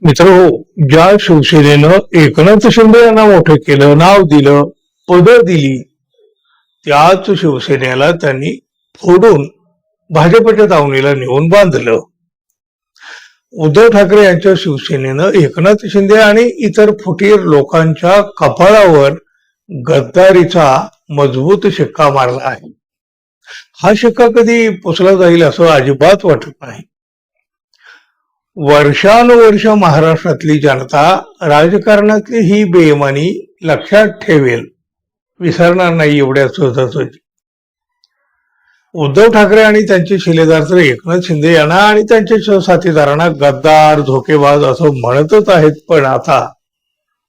मित्र, ज्या शिवसेनेनं एकनाथ शिंदे यांना मोठं केलं, नाव दिलं, पदं दिली, त्याच शिवसेनेला त्यांनी फोडून भाजपच्या दावणीला नेऊन बांधलं. उद्धव ठाकरे यांच्या शिवसेनेनं एकनाथ शिंदे आणि इतर फुटीर लोकांच्या कपाळावर गद्दारीचा मजबूत शिक्का मारला आहे. हा शिक्का कधी पुसला जाईल असं अजिबात वाटत नाही. वर्षानुवर्ष महाराष्ट्रातली जनता राजकारणातली ही बेईमानी लक्षात ठेवेल, विसरणार नाही एवढ्या सहजासहजी. उद्धव ठाकरे आणि त्यांचे शिलेदार तर एकनाथ शिंदे यांना आणि त्यांच्या साथीदारांना गद्दार, धोकेबाज असं म्हणतच आहेत, पण आता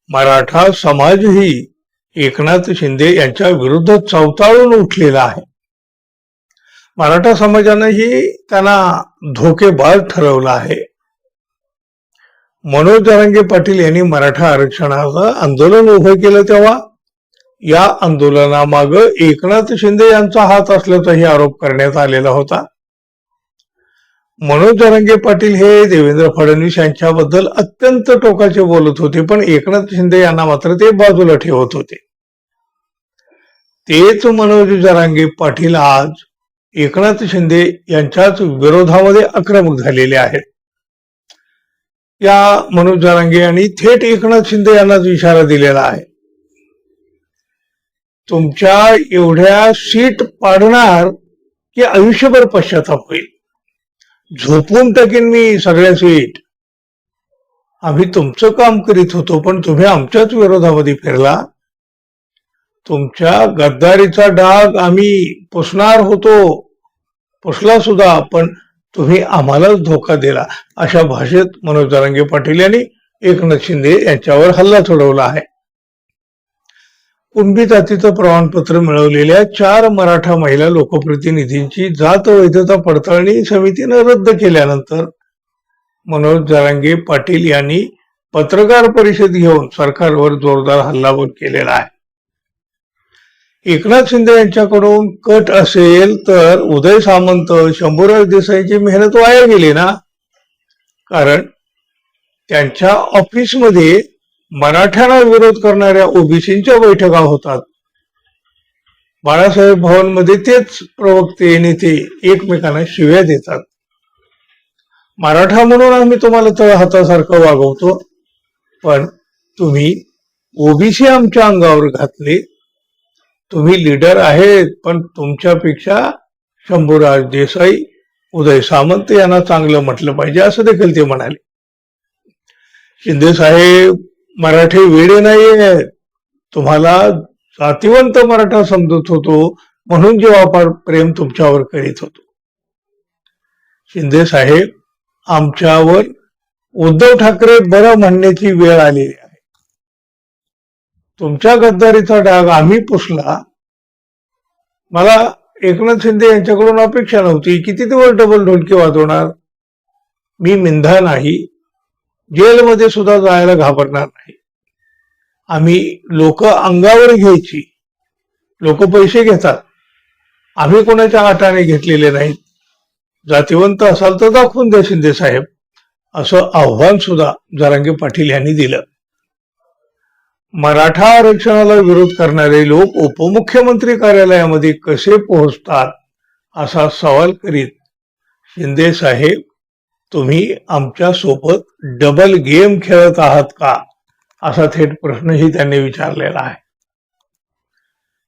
मराठा समाजही एकनाथ शिंदे यांच्या विरुद्ध चवताळून उठलेला आहे. मराठा समाजानंही त्यांना धोकेबाज ठरवलं आहे. मनोज जरांगे पाटील यांनी मराठा आरक्षणाचं आंदोलन उभं केलं तेव्हा या आंदोलनामागं एकनाथ शिंदे यांचा हात असल्याचाही आरोप करण्यात आलेला होता. मनोज जरांगे पाटील हे देवेंद्र फडणवीस यांच्याबद्दल अत्यंत टोकाचे बोलत होते, पण एकनाथ शिंदे यांना मात्र ते बाजूला ठेवत होते. तेच मनोज जरांगे पाटील आज एकनाथ शिंदे यांच्याच विरोधामध्ये आक्रमक झालेले आहेत. या मनोज जरांगे यांनी थेट एकनाथ शिंदे यांनाच इशारा दिलेला आहे, तुमच्या एवढ्या सीट पाडणार की आयुष्यभर पश्चाताप होईल. झोपून टाकीन मी सगळ्या सीट. आम्ही तुमचं काम करीत होतो, पण तुम्ही आमच्याच विरोधामध्ये फिरला. तुमच्या गद्दारीचा डाग आम्ही पुसणार होतो, पुसला सुद्धा, पण तुम्ही आम्हालाच धोका दिला. अशा भाषेत मनोज जरांगे पाटील यांनी एकनाथ शिंदे यांच्यावर हल्ला चढवला आहे. कुणबी जातीचं प्रमाणपत्र मिळवलेल्या 4 मराठा महिला लोकप्रतिनिधींची जात वैधता पडताळणी समितीनं रद्द केल्यानंतर मनोज जरांगे पाटील यांनी पत्रकार परिषद घेऊन सरकारवर जोरदार हल्लाबोल केलेला आहे. एकनाथ शिंदे यांच्याकडून कट असेल तर उदय सामंत, शंभूराज देसाईची मेहनत वाया गेली ना. कारण त्यांच्या ऑफिसमध्ये मराठ्यांना विरोध करणाऱ्या ओबीसींच्या बैठका होतात. बाळासाहेब भवनमध्ये तेच प्रवक्ते, नेते एकमेकांना शिव्या देतात. मराठा म्हणून आम्ही तुम्हाला तळहातासारखं वागवतो, पण तुम्ही ओबीसी आमच्या अंगावर घातले. तुम्ही लीडर आहेत, पण तुमच्यापेक्षा शंभूराज देसाई, उदय सामंत यांना चांगलं म्हटलं पाहिजे असं देखील ते म्हणाले. शिंदे साहेब, मराठे वेडे नाहीये. तुम्हाला जातिवंत मराठा समजत होतो, म्हणून जेव्हा प्रेम तुमच्यावर करीत होतो. शिंदे साहेब, आमच्यावर उद्धव ठाकरे बरं म्हणण्याची वेळ आलेली आहे. तुमच्या गद्दारीचा डाग आम्ही पुसला. मला एकनाथ शिंदे यांच्याकडून अपेक्षा नव्हती. किती दिवस डबल ढोलकी वाजवणार. मी मिंधा नाही, जेलमध्ये सुद्धा जायला घाबरणार नाही. आम्ही लोक अंगावर घ्यायची, लोक पैसे घेतात, आम्ही कोणाच्या आटाने घेतलेले नाहीत. जातिवंत असाल तर दाखवून द्या शिंदे साहेब, असं आव्हान सुद्धा जरांगे पाटील यांनी दिलं. मराठा आरक्षणाला विरोध करणारे लोक उपमुख्यमंत्री कार्यालयामध्ये कसे पोहोचतात असा सवाल करीत शिंदे साहेब, तुम्ही आमच्या सोबत डबल गेम खेळत आहात का, असा थेट प्रश्नही त्यांनी विचारलेला आहे.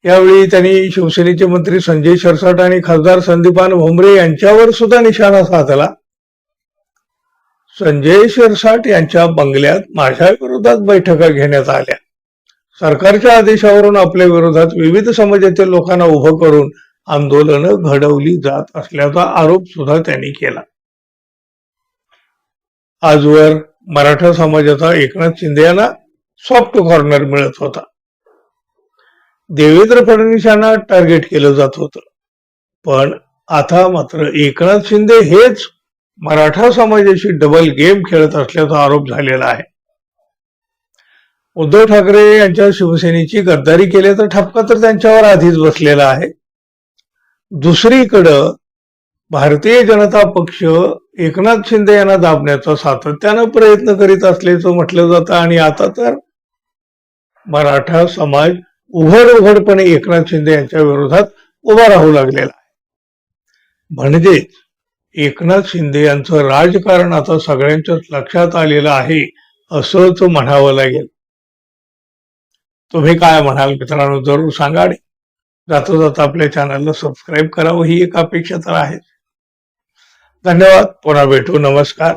यावेळी त्यांनी शिवसेनेचे मंत्री संजय शिरसाट आणि खासदार संदीपान भुमरे यांच्यावर सुद्धा निशाणा साधला. संजय शिरसाट यांच्या बंगल्यात माझ्या विरोधात बैठका घेण्यात आल्या. सरकारच्या आदेशावरून आपल्या विरोधात विविध समाजातील लोकांना उभं करून आंदोलनं घडवली जात असल्याचा आरोप सुद्धा त्यांनी केला. आजवर मराठा समाजाचा एकनाथ शिंदे यांना सॉफ्ट कॉर्नर मिळत होता. देवेंद्र फडणवीस यांना टार्गेट केलं जात होतं, पण आता मात्र एकनाथ शिंदे हेच मराठा समाजाशी डबल गेम खेळत असल्याचा आरोप झालेला आहे. उद्धव ठाकरे यांच्या शिवसेनेची गद्दारी केल्याचा ठपका तर त्यांच्यावर आधीच बसलेला आहे. दुसरीकडं भारतीय जनता पक्ष एकनाथ शिंदे यांना दाबण्याचा सातत्यानं प्रयत्न करीत असल्याचं म्हटलं जातं आणि आता तर मराठा समाज उघडपणे एकनाथ शिंदे यांच्या विरोधात उभा राहू लागलेला आहे. म्हणजे एकनाथ शिंदे यांचं राजकारण आता सगळ्यांच्याच लक्षात आलेलं आहे असंच म्हणावं लागेल. तुम्ही काय म्हणाल मित्रांनो, जरूर सांगा आणि जाता जाता आपल्या चॅनलला सबस्क्राईब करावं ही एक अपेक्षा तर आहे. धन्यवाद. पुन्हा भेटू. नमस्कार.